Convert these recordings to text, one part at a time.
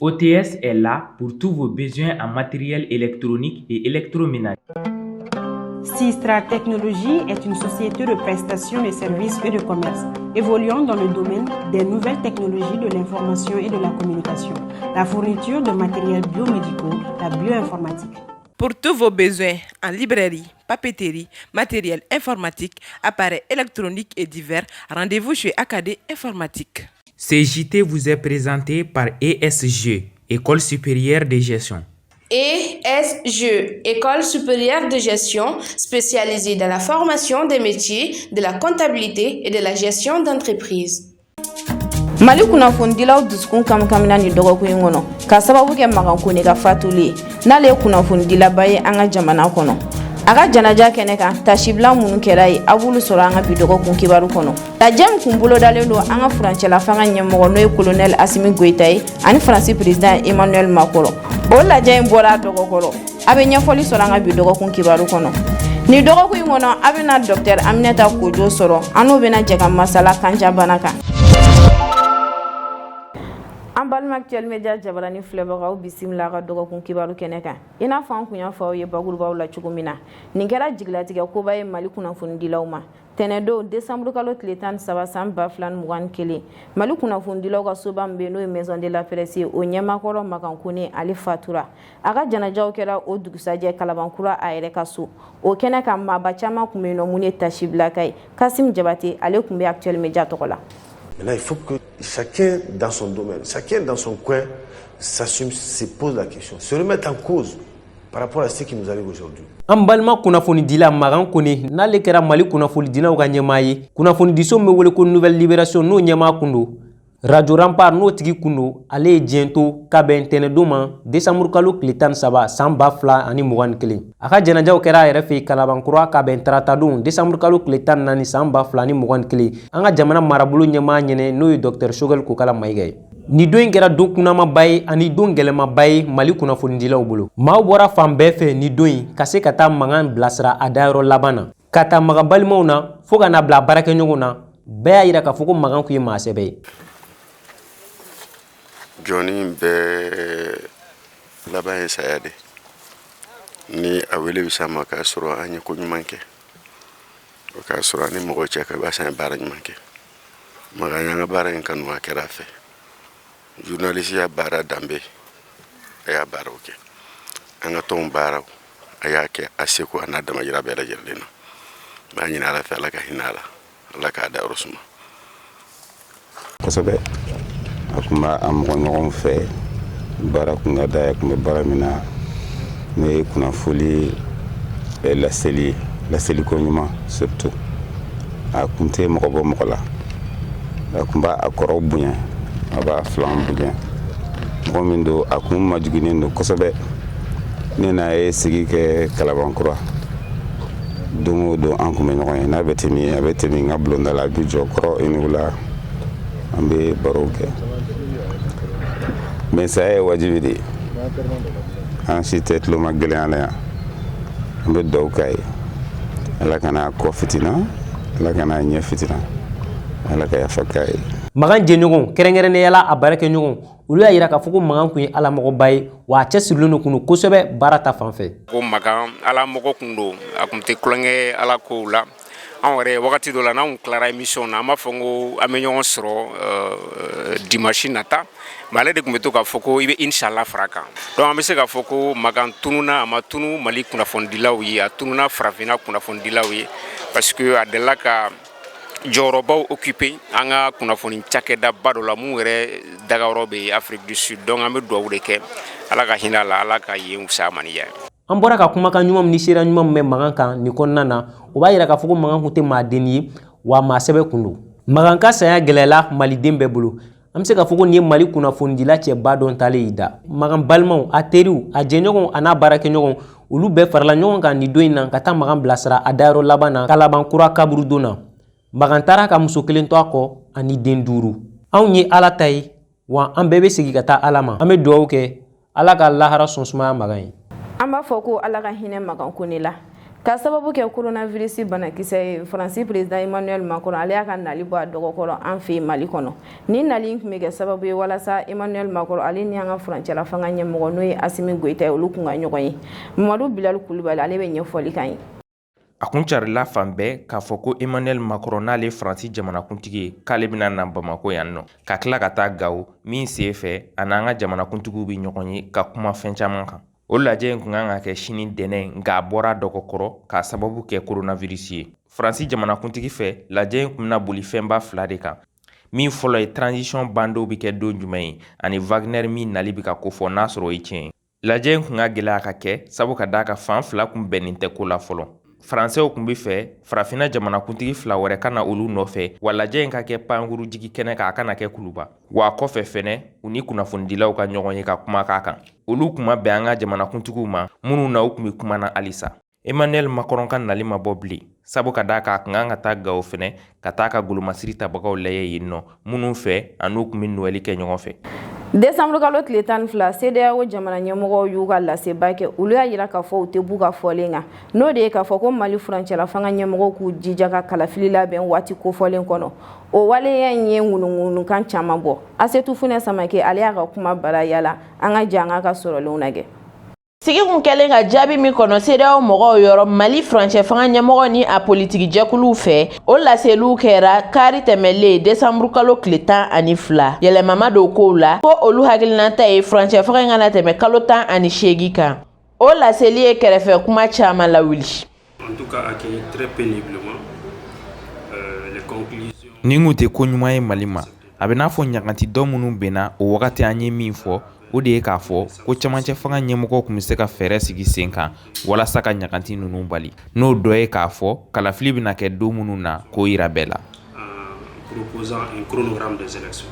OTS est là pour tous vos besoins en matériel électronique et électroménager. Sistra Technologies est une société de prestations de services et de commerce, évoluant dans le domaine des nouvelles technologies de l'information et de la communication, la fourniture de matériels biomédicaux, la bioinformatique. Pour tous vos besoins en librairie, papeterie, matériel informatique, appareils électroniques et divers, rendez-vous chez AKD Informatique. CJT vous est présenté par ESG, École supérieure de gestion. ESG, École supérieure de gestion, spécialisée dans la formation des métiers de la comptabilité et de la gestion d'entreprise. Mali kunnafonidilaw dusukun kamkamina ni dɔgɔkun in kɔnɔ ka sababu kɛ Magankone ka fatuli ye n'ale ye kunnafonidilaba ye an ka jamana kɔnɔ a ka janaja kɛnɛ kan tasibila minnu kɛra ye a b'olu sɔrɔ an ka bi dɔgɔkun kibaru kɔnɔ lajɛ min kun bolodalen don an ka furancɛla fanga ɲɛmɔgɔ n'o ye colonel Asimi Goita ye ani Faransi président Emmanuel Macron o lajɛ in bɔra a dɔgɔkɔrɔ a bɛ ɲɛfɔli sɔrɔ an ka bi dɔgɔkun kibaru kɔnɔ ni dɔgɔkun in kɔnɔ a bɛna Dr Aminata Kojo sɔrɔ an n'o bɛna jɛ ka masala kanjabana kan. An balima Actuel Media jabarani filɛbagaw bisimila ka dɔgɔkun kibaru kɛnɛ kan i n'a fɔ an kun y'a fɔ aw ye bakurubaw la cogo min na nin kɛra jigilatigɛ koba ye Mali kunnafonidilaw ma tɛnɛndon décembre kalo tile 13 san 2021 Mali kunnafonidilaw ka soba min bɛ n'o ye Maison de la Presse ye o ɲɛmakɔrɔ Magankone ale fatura a ka janajaw kɛra o dugusajɛ Kalabankura a yɛrɛ ka so o kɛnɛ kan maaba caman kun bɛ yen nɔ mun ye tasibilaka ye Kasim Jabate ale kun bɛ Actuel Media tɔgɔ la. Maintenant, il faut que chacun dans son domaine, chacun dans son coin s'assume, se pose la question, se remette en cause par rapport à ce qui nous arrive aujourd'hui. An balima kunnafonidila Magankone n'ale kɛra Mali kunnafonidilaw ka ɲɛmaa ye kunnafonidiso min bɛ wele ko Nouvelle Libération n'o ɲɛmaa kun don Radio Rempart n'o tigi kun don ale ye diɲɛ to k'a bɛn tɛnɛndon ma décembre kalo tile 13 san 2021 a ka janajaw kɛra a yɛrɛ fɛ Kalabankura k'a bɛn tarata don décembre kalo tile 14 san 2021 an ka jamana marabolo ɲɛmaa ɲɛnɛ n'o ye Dr Choguel Kokala Mayiga ye ni don in kɛra don kunnamaba ye ani don gɛlɛmaba ye Mali kunnafonidilaw bolo maaw bɔra fan bɛɛ fɛ ni don in ka se ka taa mankan bilasira a dayɔrɔ laban na ka taa maga balimaw na fo ka na bila baarakɛɲɔgɔn na bɛɛ y'a yira k'a fɔ ko Magan kun ye maa sɛbɛ ye. Jɔnni bɛɛ laban ye saya de ni a wele bɛ s'a ma k'a sɔrɔ an ye ko ɲuman kɛ o k'a sɔrɔ ani mɔgɔ cɛ ka b'a san ye baara ɲuman kɛ Magan y'an ka baara in kanu a kɛra a fɛ journaliste ya baara danbe a y'a baaraw kɛ an ka tɔnw baaraw a y'a kɛ a seko a n'a damayira bɛɛ lajɛlen na b'a ɲini Ala fɛ Ala ka hinɛ a la Ala k'a dayɔrɔ suma kosɛbɛ a kun b'a a mɔgɔ ɲɔgɔn fɛ baara kun ka d'a ye kun bɛ baara min na n'o ye kunnafoni laseliko ɲuman surtout a kun tɛ mɔgɔ bɔ mɔgɔ la a kun b'a kɔrɔw bonya a b'a filanw bonya mɔgɔ min don a kun majuginen don kosɛbɛ ne n'a ye sigi kɛ Kalabankura don o don an kun bɛ ɲɔgɔn ye n'a bɛ tɛmɛ a bɛ tɛmɛ n ka bulonda la a bɛ jɔ kɔrɔ eniw la an bɛ barow kɛ mais saya ye wajibi de ye an si tɛ tulo ma gɛlɛn ala yan an bɛ dugawu k'a ye Ala kana kɔ fitina Ala kana ɲɛ fitina Ala ka yafa k'a ye. Magan jɛɲɔgɔn kɛrɛnkɛrɛnnenya la a baarakɛɲɔgɔn olu y'a yira k'a fɔ ko Magan kun ye alamɔgɔba ye wa a cɛsirilen don kun don kosɛbɛ baara ta fan fɛ. Ko Magan alamɔgɔ kun don a kun tɛ kulonkɛ ala kow la an yɛrɛ wagati dɔ la n'anw tilara émission na an b'a fɔ ko an bɛ ɲɔgɔn sɔrɔ dimanche nata mais ale de kun bɛ to k'a fɔ ko i bɛ inshallah fara kan donc an bɛ se k'a fɔ ko Magan tununa a ma tunu Mali kunnafonidilaw ye a tununa farafinna kunnafonidilaw ye parce que a delila ka jɔyɔrɔbaw occupé an ka kunnafoni cakɛdaba dɔ la mun yɛrɛ dagayɔrɔ bɛ Afrique du Sud donc an bɛ dugawu de kɛ Ala ka hinɛ a la Ala ka yen fisaya maniya. An bɔra ka kumakan ɲuman ni seera ɲuman min bɛ Magan kan ni kɔnɔna na o b'a yira k'a fɔ ko Magan kun tɛ maaden ye wa maa sɛbɛ kun don. Magan ka saya gɛlɛyala Maliden bɛɛ bolo an bɛ se k'a fɔ ko nin ye Mali kunnafonidila cɛba dɔn talen y'i da Magan balimaw a teriw a jɛɲɔgɔnw a n'a baarakɛɲɔgɔnw olu bɛɛ farala ɲɔgɔn kan nin don in na ka taa Magan bilasira a dayɔrɔ laban na Kalabankura kaburu don na Magan taara ka muso kelen to a kɔ ani den 5 anw ye Ala ta ye wa an bɛɛ bɛ segin ka taa Ala ma an bɛ dugawu kɛ Ala ka lahara sɔn sumaya Magan ye. An b'a fɔ ko Ala ka hinɛ Magankone la ka sababu kɛ coronavirus banakisɛ ye Faransi président Emmanuel Macron ale y'a ka nali bɔ a dɔgɔkɔrɔ an fɛ Mali kɔnɔ ni nali tun bɛ kɛ sababu ye walasa Emmanuel Macron ale ni an ka furancɛla fanga ɲɛmɔgɔ n'o ye Assimi Goïta ye olu kun ka ɲɔgɔn ye Mamadou Bilal Kulibali ale bɛ ɲɛfɔli kan ye a kun carila fan bɛɛ k'a fɔ ko Emmanuel Macron n'ale Faransi jamanakuntigi ye k'ale bɛna na Bamako yan nɔ ka tila ka taa Gawo min sen fɛ a n'an ka jamanakuntigiw bɛ ɲɔgɔn ye ka kuma fɛn caman kan o lajɛ in kun kan ka kɛ sini dɛnɛ nka a bɔra dɔgɔkɔrɔ k'a sababu kɛ coronavirus ye Faransi jamanakuntigi fɛ lajɛ in kun bɛna boli fɛnba fila de kan min fɔlɔ ye transition bandow bɛ kɛ don jumɛn ye ani Wagner min nali bɛ ka kofɔ n'a sɔrɔ o ye tiɲɛ ye lajɛ in kun ka gɛlɛya ka kɛ sabu ka d'a ka fan fila kun bɛnnen tɛ ko la fɔlɔ Faransɛw kun bɛ fɛ farafinna jamanakuntigi fila wɛrɛ ka na olu nɔfɛ wa lajɛ in ka kɛ pankuru jigi kɛnɛ kan a kana kɛ kuluba wa kɔfɛ fɛnɛ u ni kunnafonidilaw ka ɲɔgɔn ye ka kuma k'a kan olu kuma bɛn an ka jamanakuntigiw ma minnu na u kun bɛ kuma na halisa Emmanuel Macron ka nali ma bɔ bilen sabu ka d'a kan a kun kan ka taa Gawo fɛnɛ ka taa ka golomasiri tabagaw lajɛ yen nɔ minnu fɛ a n'u kun bɛ Noël kɛ ɲɔgɔn fɛ Décembre kalo tile 12 CEDEAO jamana ɲɛmɔgɔw y'u ka laseba kɛ olu y'a yira k'a fɔ u tɛ b'u ka fɔlen kan n'o de ye k'a fɔ ko Mali furancɛla fanga ɲɛmɔgɔw k'u jija ka kalafili labɛn waati kofɔlen kɔnɔ o waleya in ye ŋunuŋunukan caman bɔ Asetu Funɛ Samake ale y'a ka kuma bara yala an ka jɛ an ka sɔrɔlenw lajɛ Sigi kun kɛlen ka jaabi min kɔnɔ CEDEAO mɔgɔw yɔrɔ Mali furancɛ fanga ɲɛmɔgɔ ni a politiki jɛkuluw fɛ o laseliw kɛra kari tɛmɛlen décembre kalo tile 12 yɛlɛmama do kow la ko olu hakilinata ye furancɛ fanga kana tɛmɛ kalo 18 kan o laseli ye kɛrɛfɛ kuma caman lawuli En tout cas accueilli très péniblement les conclusions ni kun tɛ ko ɲuman ye Mali ma a bɛ n'a fɔ ɲaganti dɔ minnu bɛnna o wagati an ye min fɔ o de ye k'a fɔ ko camancɛ fanga ɲɛmɔgɔw kun bɛ se ka fɛɛrɛ sigi sen kan walasa ka ɲaganti ninnu bali n'o dɔ ye k'a fɔ kalafili bɛna kɛ don minnu na k'o yira bɛɛ la proposant un chronogramme des élections.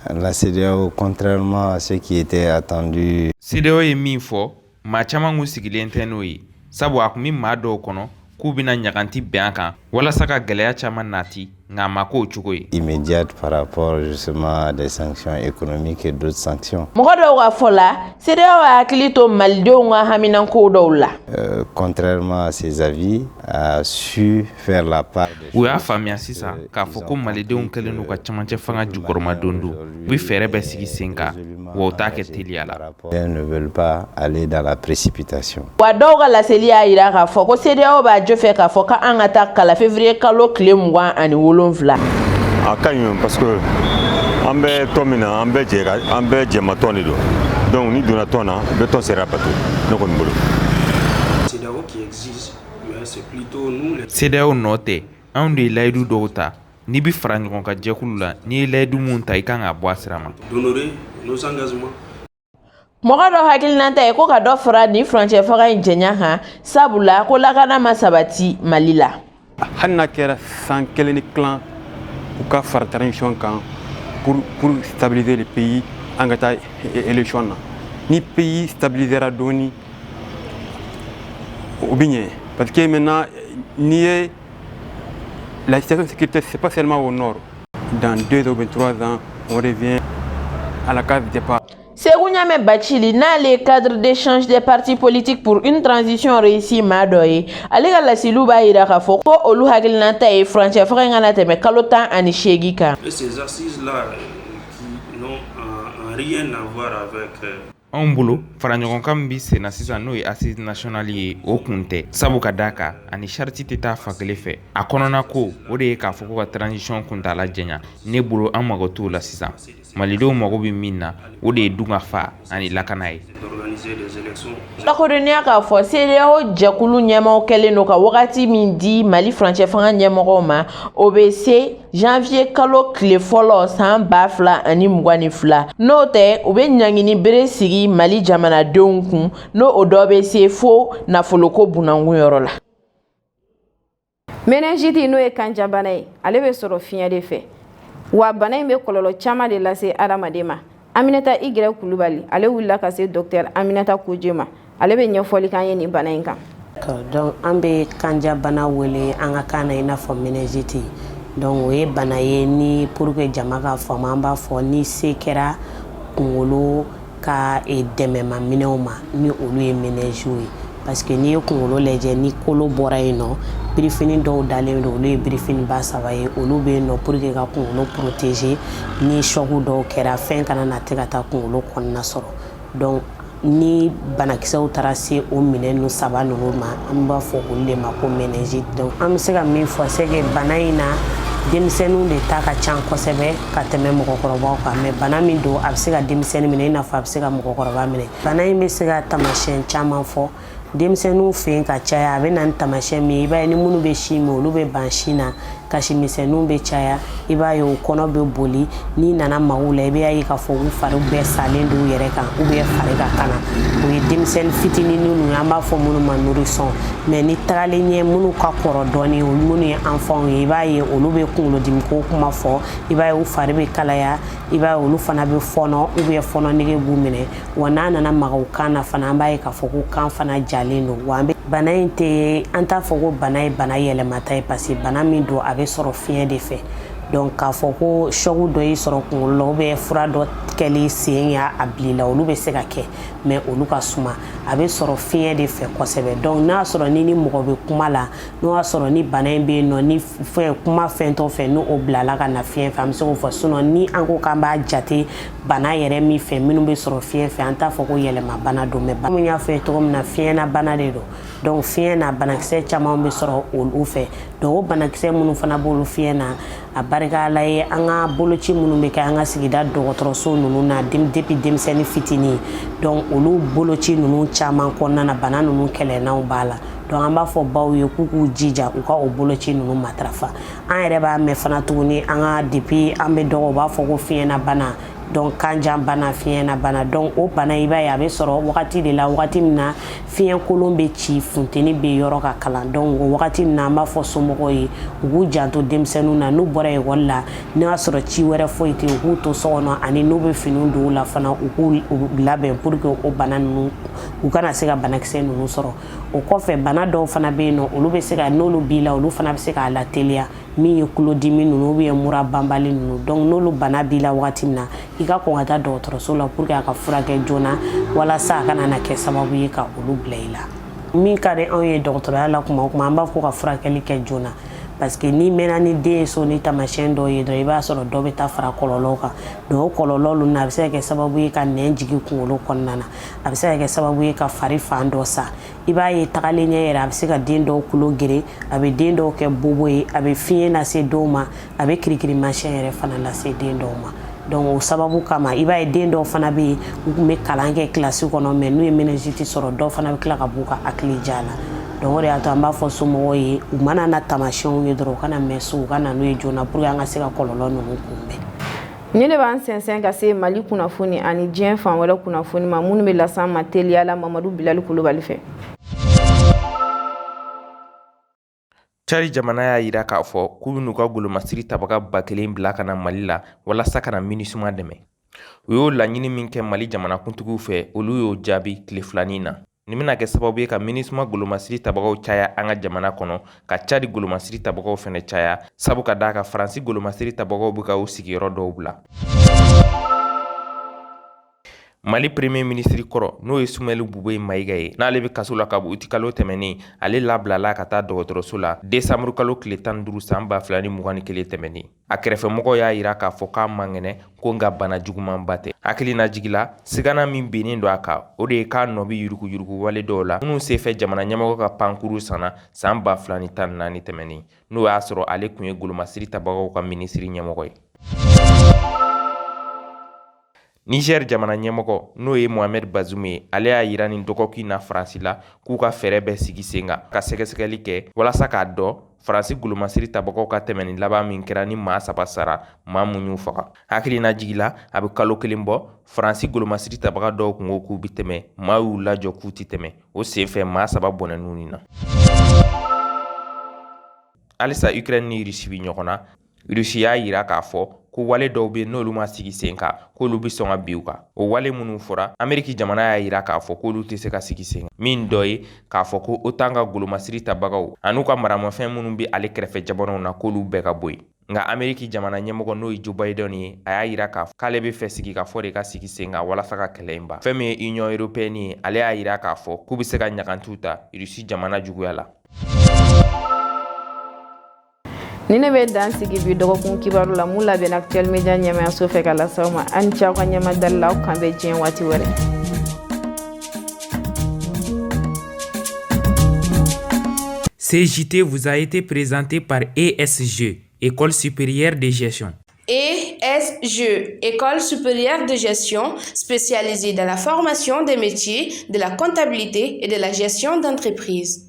La CEDEAO, contrairement à ce qui était attendu, CEDEAO ye min fɔ maa caman kun sigilen tɛ n'o ye sabu a kun bɛ maa dɔw kɔnɔ k'u bɛna ɲaganti bɛn a kan walasa ka gɛlɛya caman nati nka a ma k'o cogo ye immédiate par rapport justement à des sanctions économiques et d'autres sanctions. mɔgɔ dɔw ka fɔ la CEDEAO a hakili to malidenw ka haminanko dɔw la Contrairement à ses avis, a su faire la part des u y'a faamuya sisan k'a fɔ ko malidenw kɛlen n'u ka camancɛ fanga jukɔrɔma don don u bɛ fɛɛrɛ bɛɛ sigi sen kan wa u t'a kɛ teliya la Ils ne veulent pas aller dans la précipitation. wa dɔw ka laseli y'a yira k'a fɔ ko CEDEAO b'a jɔ fɛ k'a fɔ k'an ka taa kala février kalo tile 27 a ka ɲi parce que an bɛ tɔn min na an bɛɛ jɛma tɔn de don donc ni donna tɔn na bɛɛ tɔn sera bato ne kɔni bolo CEDEAO qui existe mais c'est plutôt nous les CEDEAO nɔ tɛ anw de ye layidu dɔw ta n'i bi fara ɲɔgɔn ka jɛkulu la n'i ye layidu mun ta i kan ka bɔ a sira ma d'honorer nos engagements. mɔgɔ dɔ hakilinata ye ko ka dɔ fara ni furancɛ faga in jɛnya kan sabula ko lakana ma sabati Mali la hali n'a kɛra san kelen ni tilan u ka fara transition kan pour stabiliser le pays an ka taa élection na ni pays stabilisera dɔɔni o bɛ ɲɛ parce que maintenant n'i ye la situation sécuritaire c'est pas seulement au nord dans 2 ou 3 ans on revient à la case départ. Segou Ɲamɛ Bacili n'ale cadre d'échange des partis politiques pour une transition réussie maa dɔ ye ale ka laseliw b'a yira k'a fɔ ko olu hakilinata ye furancɛ faga in kana tɛmɛ kalo 18 kan. Et ces assises là qui n'ont rien à voir avec anw bolo faraɲɔgɔnkan min bi senna sisan n'o ye assise nationale ye o kun tɛ sabu ka d'a kan ani charti tɛ taa fankelen fɛ a kɔnɔna ko o de ye k'a fɔ ko ka transition kuntala jɛnya ne bolo an mago t'o la sisan malidenw mago bɛ min na o de ye dunga fa ani lakana ye lakodɔnniya k'a fɔ CEDEAO jɛkulu ɲɛmaaw kɛlen don ka wagati min di Mali furancɛ fanga ɲɛmɔgɔw ma o bɛ se janvier kalo tile fɔlɔ san 2022 n'o tɛ u bɛ ɲangini bere sigi Mali jamanadenw kun n'o o dɔ bɛ se fo nafoloko bunankun yɔrɔ la. Meningite n'o ye kanjabana ye ale bɛ sɔrɔ fiɲɛ de fɛ wa bana in bɛ kɔlɔlɔ caman de lase adamaden ma. Aminata Igre Kulibali ale wulila ka se docteur Aminata Kuje ma ale bɛ ɲɛfɔli kan ye nin bana in kan. Donc an bɛ kanjabana wele an ka kan na i n'a fɔ meningite donc o ye bana ye ni pour que jama ka faamu an b'a fɔ ni se kɛra kunkolo ka dɛmɛma minɛnw ma ni olu ye meninges ye parce que n'i ye kunkolo lajɛ ni kolo bɔra yen nɔ birifini dɔw dalen don olu ye birifini ba 3 ye olu bɛ yen nɔ pour que ka kunkolo protéger ni choc dɔw kɛra fɛn kana na tɛ ka taa kunkolo kɔnɔna sɔrɔ donc ni banakisɛw taara se o minɛn nu 3 ninnu ma an b'a fɔ olu de ma ko méningite donc an bɛ se ka min fɔ c'est que bana in na denmisɛnninw de ta ka ca kosɛbɛ ka tɛmɛ mɔgɔkɔrɔbaw kan mais bana min don a bɛ se ka denmisɛnnin minɛ i n'a fɔ a bɛ se ka mɔgɔkɔrɔba minɛ bana in bɛ se ka taamasiyɛn caman fɔ denmisɛnninw fɛ yen ka caya a bɛ na ni taamasiyɛn min ye i b'a ye ni minnu bɛ sin min olu bɛ ban sin na kasi misɛnninw bɛ caya i b'a ye u kɔnɔ bɛ boli n'i nana mago la i b'a ye k'a fɔ u fari bɛɛ salen don u yɛrɛ kan ou bien fari ka kalan o ye denmisɛnnin fitinin ninnu an b'a fɔ minnu ma nourrisson mais ni tagalen ɲɛ minnu ka kɔrɔ dɔɔnin olu minnu ye enfant ye i b'a ye olu bɛ kunkolodimi ko kuma fɔ i b'a ye u fari bɛ kalaya i b'a ye olu fana bɛ fɔnɔ ou bien fɔnɔ nege b'u minɛ wa n'a nana maga u kan na fana an b'a ye k'a fɔ ko kan fana jalen don wa bana in tɛ an t'a fɔ ko bana ye bana yɛlɛmata ye parce que bana min don a bɛ sɔrɔ fiɲɛ de fɛ donc k'a fɔ ko choc dɔ y'i sɔrɔ kunkolo la ou bien fura dɔ kɛli sen y'a bilila olu bɛ se ka kɛ mais olu ka suma a bɛ sɔrɔ fiɲɛ de fɛ kosɛbɛ donc n'a sɔrɔ ni mɔgɔ bɛ kuma la n'o y'a sɔrɔ ni bana in bɛ yen nɔ ni kuma fɛn tɔ fɛ n'o bilala ka na fiɲɛ fɛ an bɛ se k'o fɔ sinon ni an ko k'an b'a jate bana yɛrɛ min fɛ minnu bɛ sɔrɔ fiɲɛ fɛ an t'a fɔ ko yɛlɛma bana don mais bana min y'a fɔ cogo min na fiɲɛna bana de don donc fiɲɛ na banakisɛ caman bɛ sɔrɔ olu fɛ donc o banakisɛ minnu fana b'olu fiɲɛ na a barika Ala ye an ka boloci minnu bɛ kɛ an ka sigida dɔgɔtɔrɔso ninnu na depuis denmisɛnnin fitinin donc olu boloci ninnu caman kɔnɔna na bana ninnu kɛlɛnnaw b'a la donc an b'a fɔ baw ye k'u k'u jija u ka o boloci ninnu matarafa an yɛrɛ b'a mɛn fana tuguni an ka depuis an bɛ dɔgɔ u b'a fɔ ko fiɲɛna bana donc kanjan bana fiɲɛna bana donc o bana i b'a ye a bɛ sɔrɔ wagati de la wagati min na fiɲɛ kolon bɛ ci funteni bɛ yɔrɔ ka kalan donc o wagati min na an b'a fɔ somɔgɔw ye u k'u janto denmisɛnninw na n'u bɔra ekɔli la n'o y'a sɔrɔ ci wɛrɛ foyi tɛ u k'u to so kɔnɔ ani n'u bɛ finiw don u la fana u k'u labɛn pour que o bana ninnu u kana se ka banakisɛ ninnu sɔrɔ o kɔfɛ bana dɔw fana bɛ yen nɔ olu bɛ se ka n'olu b'i la olu fana bɛ se k'a lateliya min ye kulodimi ninnu ou bien mura banbali ninnu donc n'olu bana b'i la wagati min na i ka kɔn ka taa dɔgɔtɔrɔso la pour que a ka furakɛ joona walasa a kana na kɛ sababu ye ka olu bila i la min ka di anw ye dɔgɔtɔrɔya la kuma o kuma an b'a fɔ ka furakɛli kɛ joona parce que ni mɛnna ni den ye so ni taamasiyɛn dɔw ye dɔrɔn i b'a sɔrɔ dɔ bɛ taa fara kɔlɔlɔw kan donc o kɔlɔlɔ ninnu a bɛ se ka kɛ sababu ye ka nɛn jigin kunkolo kɔnɔna na a bɛ se ka kɛ sababu ye ka fari fan dɔ sa i b'a ye tagalen ɲɛ yɛrɛ a bɛ se ka den dɔw kulo geren a bɛ den dɔw kɛ bobo ye a bɛ fiɲɛ lase dɔw ma a bɛ kirikirimasiyɛn yɛrɛ fana lase den dɔw ma donc o sababu kama i b'a ye den dɔw fana bɛ yen u tun bɛ kalan kɛ kilasi kɔnɔ mais n'u ye méningite sɔrɔ dɔw fana bɛ tila ka b'u ka hakili ja la donc o de y'a to an b'a fɔ somɔgɔw ye u mana na taamasiyɛnw ye dɔrɔn u kana mɛn so u ka na n'u ye joona pour que an ka se ka kɔlɔlɔ ninnu kunbɛn. Ni de b'an sɛnsɛn ka se Mali kunnafoni ani diɲɛ fan wɛrɛ kunnafoni ma minnu bɛ las'an ma teliya la Mamadu Bilali Kulubali fɛ. Cari jamana y'a yira k'a fɔ k'u bɛn'u ka golomasiri tabaga 1000 bila ka na Mali la walasa ka na MINUSMA dɛmɛ. U y'o laɲini min kɛ Mali jamanakuntigiw fɛ olu y'o jaabi tile filanin na. Nin bɛna kɛ sababu ye ka MINUSMA golomasiri tabagaw caya an ka jamana kɔnɔ ka Cadi golomasiri tabagaw fɛnɛ caya sabu ka d'a ka Faransi golomasiri tabagaw bɛ ka u sigiyɔrɔ dɔw bila. Mali premier ministre kɔrɔ n'o ye Sumɛli Bube Mayiga ye n'ale bɛ kaso la ka bɔ uti kalo tɛmɛnen ale labilala ka taa dɔgɔtɔrɔso la décembre kalo tile 15 san 2021 tɛmɛnen a kɛrɛfɛmɔgɔw y'a yira k'a fɔ k'a man kɛnɛ ko nka bana jugumanba tɛ hakilina jigila sigana min bennen don a kan o de ye k'a nɔ bɛ yuruguyurugu wale dɔw la minnu senfɛ jamana ɲɛmɔgɔ ka pankuru sanna san 2014 tɛmɛnen n'o y'a sɔrɔ ale tun ye golomasiri tabagaw ka minisiri ɲɛmɔgɔ ye. Niger jamana ɲɛmɔgɔ n'o ye Mohamed Bazoum ye ale y'a yira nin dɔgɔkun na Faransi la k'u ka fɛɛrɛ bɛɛ sigi sen kan ka sɛgɛsɛgɛli kɛ walasa k'a dɔn Faransi golomasiri tabagaw ka tɛmɛ nin laban min kɛra ni maa 3 sara maa mun y'u faga hakilina jigila a bɛ kalo 1 bɔ Faransi golomasiri tabaga dɔw kun ko k'u bi tɛmɛ maa y'u lajɔ k'u ti tɛmɛ o senfɛ maa 3 bɔnɛn'u nin na. Alisa Ukraine ni Russie bi ɲɔgɔn na Russie y'a yira k'a fɔ ko wale dɔw bɛ n'olu ma sigi sen kan k'olu bɛ sɔn ka bin u kan o wale minnu fɔra Ameriki jamana y'a yira k'a fɔ k'olu tɛ se ka sigi sen kan min dɔ ye k'a fɔ ko OTAN ka golomasiri tabagaw an'u ka maramafɛn minnu bɛ ale kɛrɛfɛ jamanaw na k'olu bɛɛ ka bɔ yen nga Ameriki jamana ɲɛmɔgɔ n'o ye Joe Biden ye a y'a yira k'ale bɛ fɛ sigi ka fɔ de ka sigi sen kan walasa ka kɛlɛ in ban. Fɛn min ye Union Européenne ye ale y'a yira k'a fɔ k'u bɛ se ka ɲagantu ta Rusi jamana juguya la. ni ne bɛ dan sigi bi dɔgɔkun kibaru la mun labɛn Actuel Media ɲɛmayaso fɛ ka lasaw ma ani cɛw ka ɲɛmadali la aw kan bɛ diɲɛ waati wɛrɛ. CJT vous a été présenté par ESG, École supérieure de gestion. ESG, École supérieure de gestion, spécialisée dans la formation des métiers de la comptabilité et de la gestion d'entreprise.